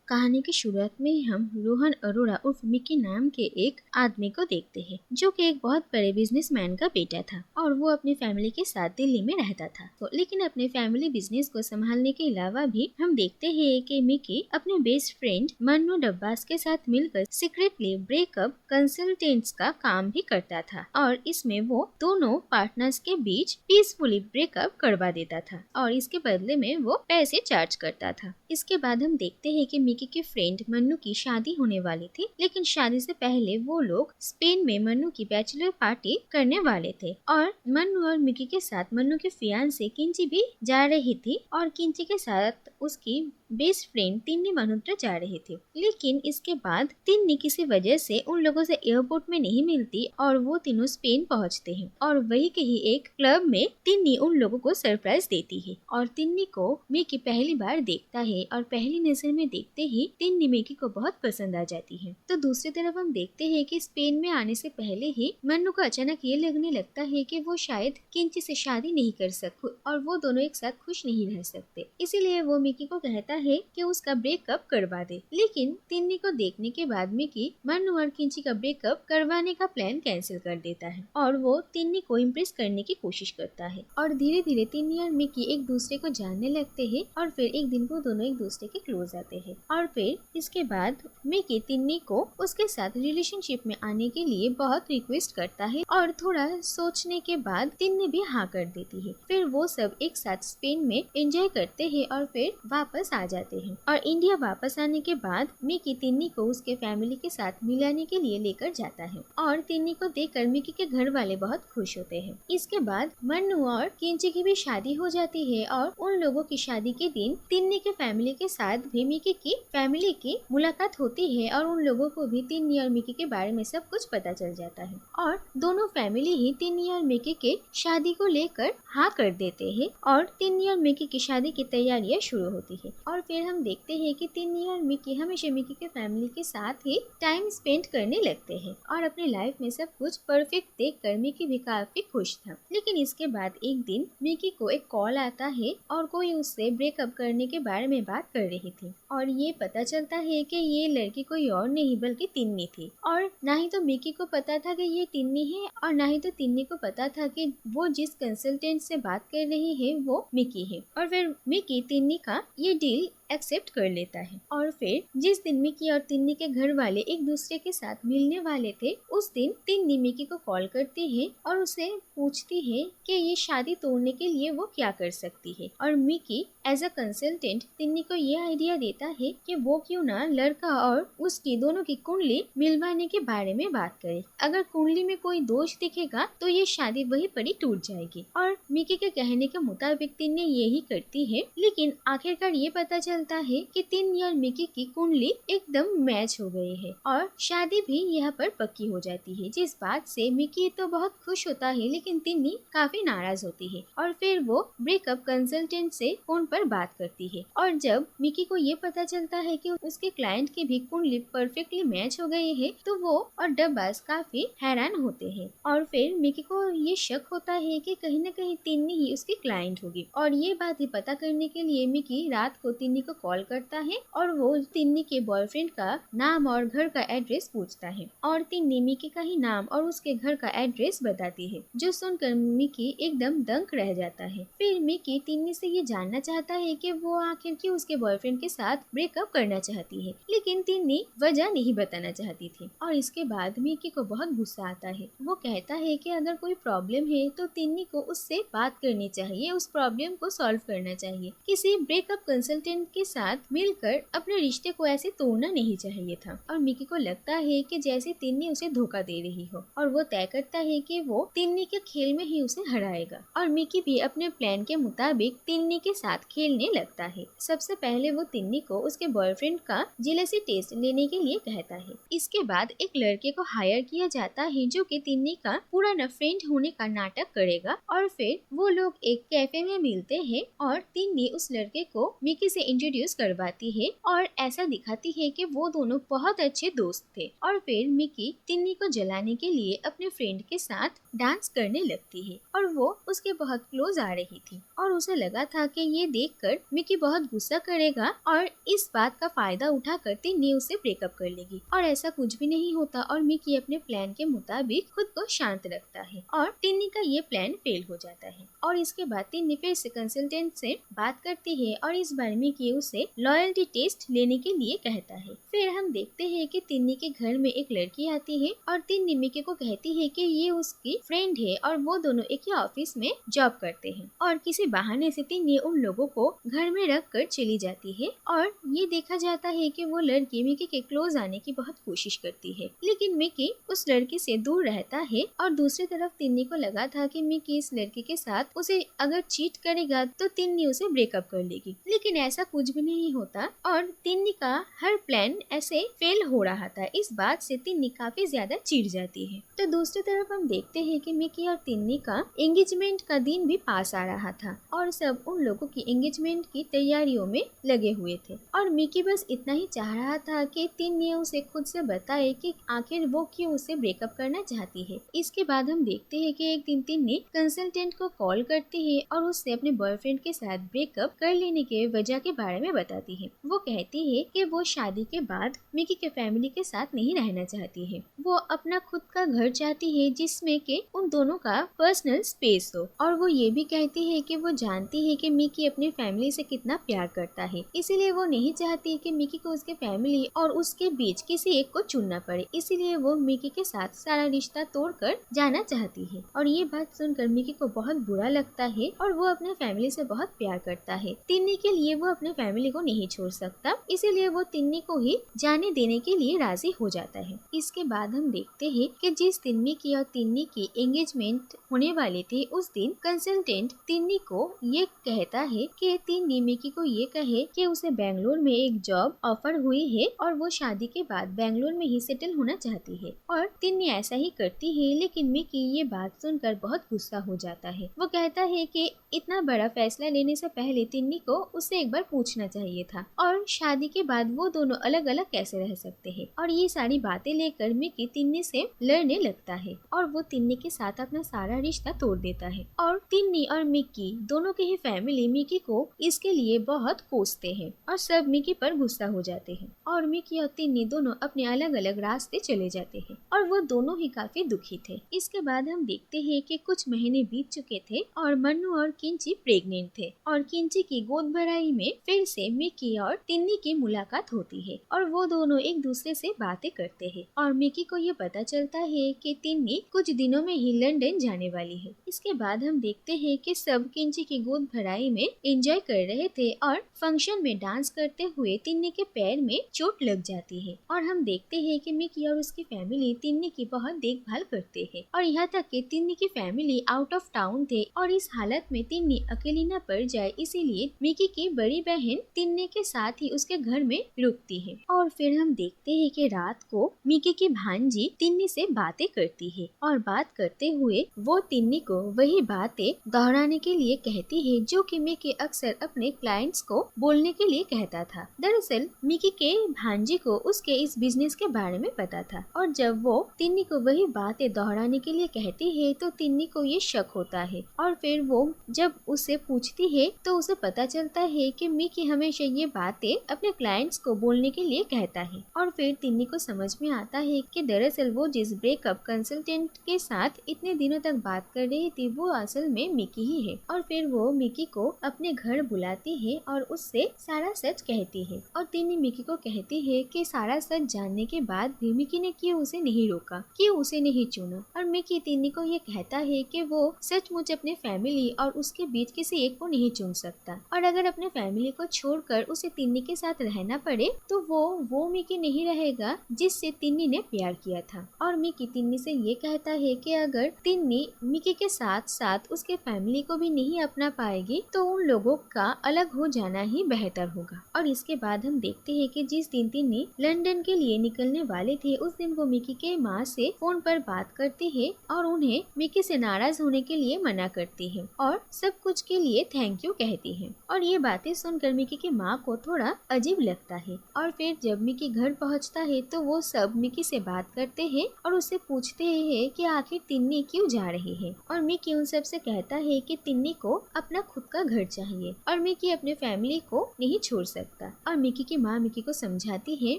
कहानी की शुरुआत में ही हम रोहन अरोड़ा उर्फ मिकी नाम के एक आदमी को देखते हैं, जो कि एक बहुत बड़े बिजनेसमैन का बेटा था और वो अपनी फैमिली के साथ दिल्ली में रहता था। तो लेकिन अपने फैमिली बिजनेस को संभालने के अलावा भी हम देखते हैं कि मिकी अपने बेस्ट फ्रेंड मन्नू डब्बास के साथ मिलकर सीक्रेटली ब्रेकअप कंसल्टेंट्स का काम भी करता था और इसमें वो दोनों पार्टनर्स के बीच पीसफुली ब्रेकअप करवा देता था और इसके बदले में वो पैसे चार्ज करता था। इसके बाद हम देखते हैं कि मिकी के फ्रेंड मन्नू की शादी होने वाली थी, लेकिन शादी से पहले वो लोग स्पेन में मन्नू की बैचलर पार्टी करने वाले थे और मन्नू और मिकी के साथ मन्नू की फियांसे किंची भी जा रही थी और किंची के साथ उसकी बेस्ट फ्रेंड तिन्नी मल्होत्रा जा रही थी। लेकिन इसके बाद तिन्नी किसी वजह से उन लोगों से एयरपोर्ट में नहीं मिलती और वो तीनों स्पेन पहुंचते हैं और वही के ही एक क्लब में तिन्नी उन लोगों को सरप्राइज देती है और तिन्नी को मिकी पहली बार देखता है और पहली नजर में देखते ही तिन्नी मिकी को बहुत पसंद आ जाती है। तो दूसरी तरफ हम देखते हैं कि स्पेन में आने से पहले ही मन्नू को अचानक ये लगने लगता है कि वो शायद किंची से शादी नहीं कर सकते और वो दोनों एक साथ खुश नहीं रह सकते, इसीलिए वो मिकी को कहता है कि उसका ब्रेकअप करवा दे। लेकिन तिन्नी को देखने के बाद मिकी मन्नू और किंची का ब्रेकअप करवाने का प्लान कैंसिल कर देता है और वो तिन्नी को इम्प्रेस करने की कोशिश करता है और धीरे धीरे तिन्नी और मिकी एक दूसरे को जानने लगते हैं और फिर एक दिन वो दोनों एक दूसरे के क्लोज आते हैं और फिर इसके बाद मिकी तिन्नी को उसके साथ रिलेशनशिप में आने के लिए बहुत रिक्वेस्ट करता है और थोड़ा सोचने के बाद तिन्नी भी हाँ कर देती है। फिर वो सब एक साथ स्पेन में एंजॉय करते हैं और फिर वापस आ जाते हैं और इंडिया वापस आने के बाद मिकी तिन्नी को उसके फैमिली के साथ मिलाने के लिए लेकर जाता है और तिन्नी को देखकर मिकी के घर वाले बहुत खुश होते हैं। इसके बाद मन्नू और किंची की भी शादी हो जाती है और उन लोगों की शादी के दिन तिन्नी के फैमिली के साथ भी मिकी की फैमिली की मुलाकात होती है और उन लोगों को भी तिन्नी और मिकी के बारे में सब कुछ पता चल जाता है और दोनों फैमिली ही तिन्नी और मिकी के शादी को लेकर हाँ कर देते हैं और तिन्नी और मिकी की शादी की तैयारियां शुरू होती है और फिर हम देखते हैं कि तिन्नी और मिकी हमेशा मिकी के फैमिली के साथ ही टाइम स्पेंड करने लगते हैं और अपने लाइफ में सब कुछ परफेक्ट देखकर मिकी भी काफी खुश था। लेकिन इसके बाद एक दिन मिकी को एक कॉल आता है और कोई उससे ब्रेकअप करने के बारे में बात कर रही थी और ये पता चलता है कि ये लड़की कोई और नहीं बल्कि तिन्नी थी और ना ही तो मिकी को पता था कि ये तिन्नी है और ना ही तो तिन्नी को पता था कि वो जिस कंसल्टेंट से बात कर रही है वो मिकी है और फिर मिकी तिन्नी का ये डील एक्सेप्ट कर लेता है और फिर जिस दिन मिकी और तिन्नी के घर वाले एक दूसरे के साथ मिलने वाले थे उस दिन तिन्नी मिकी को कॉल करती है और उसे पूछती है कि ये शादी तोड़ने के लिए वो क्या कर सकती है और मिकी एज अ कंसल्टेंट तिन्नी को ये आइडिया देता है कि वो क्यों ना लड़का और उसकी दोनों की कुंडली मिलवाने के बारे में बात करे। अगर कुंडली में कोई दोष दिखेगा तो ये शादी वहीं पर ही टूट जाएगी और मिकी के कहने के मुताबिक तिन्नी यही करती है। लेकिन आखिरकार ये पता चलता है कि तिन्नी और मिकी की कुंडली एकदम मैच हो गई है और शादी भी यहाँ पर पक्की हो जाती है, जिस बात से मिकी तो बहुत खुश होता है लेकिन तिन्नी काफी नाराज होती है और फिर वो ब्रेकअप कंसल्टेंट से फोन पर बात करती है और जब मिकी को ये पता चलता है कि उसके क्लाइंट की भी कुंडली परफेक्टली मैच हो गई है तो वो और डब्बास काफी हैरान होते हैं और फिर मिकी को ये शक होता है कि कहीं न कहीं तिन्नी ही उसकी क्लाइंट होगी और ये बात ही पता करने के लिए मिकी रात को तिन्नी को कॉल करता है और वो तिन्नी के बॉयफ्रेंड का नाम और घर का एड्रेस पूछता है और तिन्नी मिकी का ही नाम और उसके घर का एड्रेस बताती है, जो सुनकर मिकी एकदम दंग रह जाता है। फिर मिकी तिन्नी से ये जानना चाहता है कि वो आखिर क्यों उसके बॉयफ्रेंड के साथ ब्रेकअप करना चाहती है, लेकिन तिन्नी वजह नहीं बताना चाहती थी और इसके बाद मिकी को बहुत गुस्सा आता है। वो कहता है कि अगर कोई प्रॉब्लम है तो तिन्नी को उससे बात करनी चाहिए, उस प्रॉब्लम को सॉल्व करना चाहिए। किसी ब्रेकअप कंसल्टेंट के साथ मिलकर अपने रिश्ते को ऐसे तोड़ना नहीं चाहिए था और मिकी को लगता है कि जैसे तिन्नी उसे धोखा दे रही हो और वो तय करता है कि वो तिन्नी के खेल में ही उसे हराएगा और मिकी भी अपने प्लान के मुताबिक तिन्नी के साथ खेलने लगता है। सबसे पहले वो तिन्नी को उसके बॉयफ्रेंड का जेलसी टेस्ट लेने के लिए कहता है। इसके बाद एक लड़के को हायर किया जाता है जो कि तिन्नी का पुराना फ्रेंड होने का नाटक करेगा और फिर वो लोग एक कैफे में मिलते हैं और तिन्नी उस लड़के को मिकी से इंट्रोड्यूस करवाती है और ऐसा दिखाती है कि वो दोनों बहुत अच्छे दोस्त थे। और फिर मिकी तिन्नी को जलाने के लिए अपने फ्रेंड के साथ डांस करने लगती है और वो उसके बहुत क्लोज आ रही थी और उसे लगा था कि ये देखकर मिकी बहुत गुस्सा करेगा और इस बात का फायदा उठाकर तिन्नी उससे ब्रेकअप कर लेगी। और ऐसा कुछ भी नहीं होता और मिकी अपने प्लान के मुताबिक खुद को शांत रखता है और तिन्नी का ये प्लान फेल हो जाता है। और इसके बाद तिन्नी फिर से कंसल्टेंट से बात करती है और इस बार मिकी उसे लॉयल्टी टेस्ट लेने के लिए कहता है। फिर हम देखते हैं कि तिन्नी के घर में एक लड़की आती है और तिन्नी मिकी को कहती है कि ये उसकी फ्रेंड है और वो दोनों एक ही ऑफिस में जॉब करते हैं। और किसी बहाने से तिन्नी उन लोगों को घर में रख कर चली जाती है और ये देखा जाता है कि वो लड़की मिकी के क्लोज आने की बहुत कोशिश करती है, लेकिन मिकी उस लड़की से दूर रहता है। और दूसरी तरफ तिन्नी को लगा था कि मिकी इस लड़की के साथ उसे अगर चीट करेगा तो तिन्नी उसे ब्रेकअप कर लेगी, लेकिन ऐसा कुछ भी नहीं होता और तिन्नी का हर प्लान ऐसे फेल हो रहा था। इस बात से तिन्नी काफी ज्यादा चिढ़ जाती है। तो दूसरी तरफ हम देखते हैं कि मिकी और तिन्नी का एंगेजमेंट का दिन भी पास आ रहा था और सब उन लोगों की एंगेजमेंट की तैयारियों में लगे हुए थे और मिकी बस इतना ही चाह रहा था कि तिन्नी उसे खुद से बताए कि आखिर वो क्यों उसे ब्रेकअप करना चाहती है। इसके बाद हम देखते हैं कि एक दिन तिन्नी कंसल्टेंट को कॉल करती है और उससे अपने बॉयफ्रेंड के साथ ब्रेकअप कर लेने के वजह के बारे में बताती है। वो कहती है कि वो शादी के बाद मिकी के फैमिली के साथ नहीं रहना चाहती है, वो अपना खुद का घर चाहती है जिसमें कि उन दोनों का पर्सनल स्पेस हो। और वो ये भी कहती है कि वो जानती है कि मिकी अपनी फैमिली से कितना प्यार करता है, इसीलिए वो नहीं चाहती कि मिकी को उसके फैमिली और उसके बीच किसी एक को चुनना पड़े, इसीलिए वो मिकी के साथ सारा रिश्ता तोड़कर जाना चाहती है। और ये बात सुनकर मिकी को बहुत बुरा लगता है और वो अपने फैमिली से बहुत प्यार करता है। तिन्नी के लिए वो अपने फैमिली को नहीं छोड़ सकता, इसीलिए वो तिन्नी को ही जाने देने के लिए राजी हो जाता है। इसके बाद हम देखते हैं कि जिस दिन मिकी और तिन्नी की एंगेजमेंट होने वाली थी उस दिन कंसल्टेंट तिन्नी को ये कहता है कि तिन्नी मिकी को ये कहे कि उसे बेंगलोर में एक जॉब ऑफर हुई है और वो शादी के बाद बेंगलोर में ही सेटल होना चाहती है। और तिन्नी ऐसा ही करती है, लेकिन मिकी ये बात सुनकर बहुत गुस्सा हो जाता है। वो कहता है कि इतना बड़ा फैसला लेने से पहले तिन्नी को उससे एक बार पूछना चाहिए था और शादी के बाद वो दोनों अलग अलग कैसे रह सकते हैं। और ये सारी बातें लेकर मिकी तिन्नी से लड़ने लगता है और वो तिन्नी के साथ अपना सारा रिश्ता तोड़ देता है। और तिन्नी और मिकी दोनों के ही फैमिली मिकी को इसके लिए बहुत कोसते हैं और सब मिकी पर गुस्सा हो जाते हैं और मिकी और तिन्नी दोनों अपने अलग अलग रास्ते चले जाते हैं और वो दोनों ही काफी दुखी थे। इसके बाद हम देखते हैं कि कुछ महीने बीत चुके थे और मन्नू और किंची प्रेग्नेंट थे और किंची की गोद भराई में फिर से मिकी और तिन्नी की मुलाकात होती है और वो दोनों एक दूसरे से बातें करते हैं और मिकी को ये पता चलता है कि तिन्नी कुछ दिनों में ही लंदन जाने वाली है। इसके बाद हम देखते हैं कि सब किंची की गोद भराई में एंजॉय कर रहे थे और फंक्शन में डांस करते हुए तिन्नी के पैर में चोट लग जाती है और हम देखते हैं कि मिकी और उसकी फैमिली तिन्नी की बहुत देखभाल करते हैं और यहाँ तक कि तिन्नी की फैमिली आउट ऑफ टाउन थे और इस हालत में तिन्नी अकेली न पड़ जाए इसीलिए मिकी की बड़ी बहन तिन्नी के साथ ही उसके घर में रुकती है। और फिर हम देखते हैं कि रात को मिकी की भांजी तिन्नी से बातें करती है और बात करते हुए वो तिन्नी को वही बातें दोहराने के लिए कहती है जो कि मिकी अक्सर अपने क्लाइंट्स को बोलने के लिए कहता था। दरअसल मिकी के भांजी को उसके इस बिजनेस के बारे में पता था और जब वो तिन्नी को वही बातें दोहराने के लिए कहती है तो तिन्नी को ये शक होता है और फिर वो जब उससे पूछती है तो उसे पता चलता है कि मिकी हमेशा ये बातें अपने क्लाइंट्स को बोलने के लिए कहता है। और फिर तिन्नी को समझ में आता है कि दरअसल वो जिस ब्रेकअप कंसल्टेंट के साथ इतने दिनों तक बात कर रही थी वो असल में मिकी ही है। और फिर वो मिकी को अपने घर बुलाती है और उससे सारा सच कहती है और तिन्नी मिकी को कहती है कि सारा सच जानने के बाद भी मिकी ने क्यों उसे नहीं रोका, क्यों उसे नहीं चुना। और मिकी तिन्नी को ये कहता है कि वो सचमुच अपने फैमिली और उसके बीच किसी एक को नहीं चुन सकता और अगर अपने फैमिली को छोड़कर उसे तिन्नी के साथ रहना पड़े तो वो मिकी नहीं रहेगा जिससे तिन्नी ने प्यार किया था। और मिकी तिन्नी से ये कहता है कि अगर तिन्नी मिकी के साथ साथ उसके फैमिली को भी नहीं अपना पाएगी तो उन लोगों का अलग हो जाना ही बेहतर होगा। और इसके बाद हम देखते हैं कि जिस दिन तिन्नी लंदन के लिए निकलने वाले थे उस दिन वो मिकी के माँ से फोन पर बात करती है और उन्हें मिकी से नाराज होने के लिए मना करती है और सब कुछ के लिए थैंक यू कहती है। और ये बातें सुनकर देखकर मिकी की माँ को थोड़ा अजीब लगता है और फिर जब मिकी घर पहुँचता है तो वो सब मिकी से बात करते हैं और उससे पूछते हैं कि आखिर तिन्नी क्यों जा रही है। और मिकी उन सब से कहता है कि तिन्नी को अपना खुद का घर चाहिए और मिकी अपने फैमिली को नहीं छोड़ सकता। और मिकी की माँ मिकी को समझाती है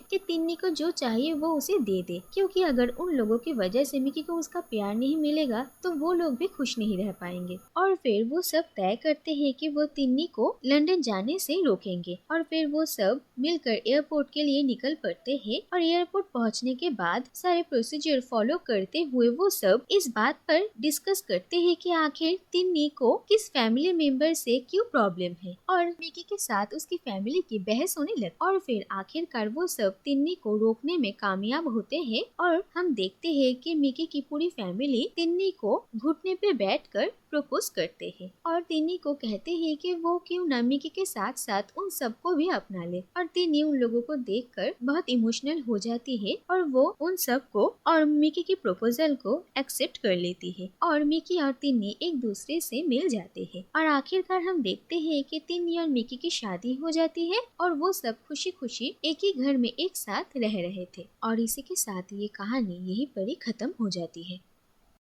कि तिन्नी को जो चाहिए वो उसे दे दे, क्योंकि अगर उन लोगों की वजह से मिकी को उसका प्यार नहीं मिलेगा तो वो लोग भी खुश नहीं रह पाएंगे। और फिर वो सब तय करते हैं कि वो तिन्नी को लंदन जाने से रोकेंगे और फिर वो सब मिलकर एयरपोर्ट के लिए निकल पड़ते हैं। और एयरपोर्ट पहुंचने के बाद सारे प्रोसीजर फॉलो करते हुए वो सब इस बात पर डिस्कस करते हैं कि आखिर तिन्नी को किस फैमिली मेंबर से क्यों प्रॉब्लम है और मिकी के साथ उसकी फैमिली की बहस होने लगी। और फिर आखिरकार वो सब तिन्नी को रोकने में कामयाब होते हैं और हम देखते हैं कि मिकी की पूरी फैमिली तिन्नी को घुटने पे बैठकर प्रपोज करते हैं और तिन्नी को कहते हैं कि वो क्यों ना मिकी के साथ साथ उन सबको भी अपना ले। और तिन्नी उन लोगों को देखकर बहुत इमोशनल हो जाती है और वो उन सबको और मिकी की प्रपोजल को एक्सेप्ट कर लेती है और मिकी और तिन्नी एक दूसरे से मिल जाते हैं। और आखिरकार हम देखते हैं कि तिन्नी और मिकी की शादी हो जाती है और वो सब खुशी खुशी एक ही घर में एक साथ रह रहे थे। और इसी के साथ ये कहानी यहीं पर ही खत्म हो जाती है।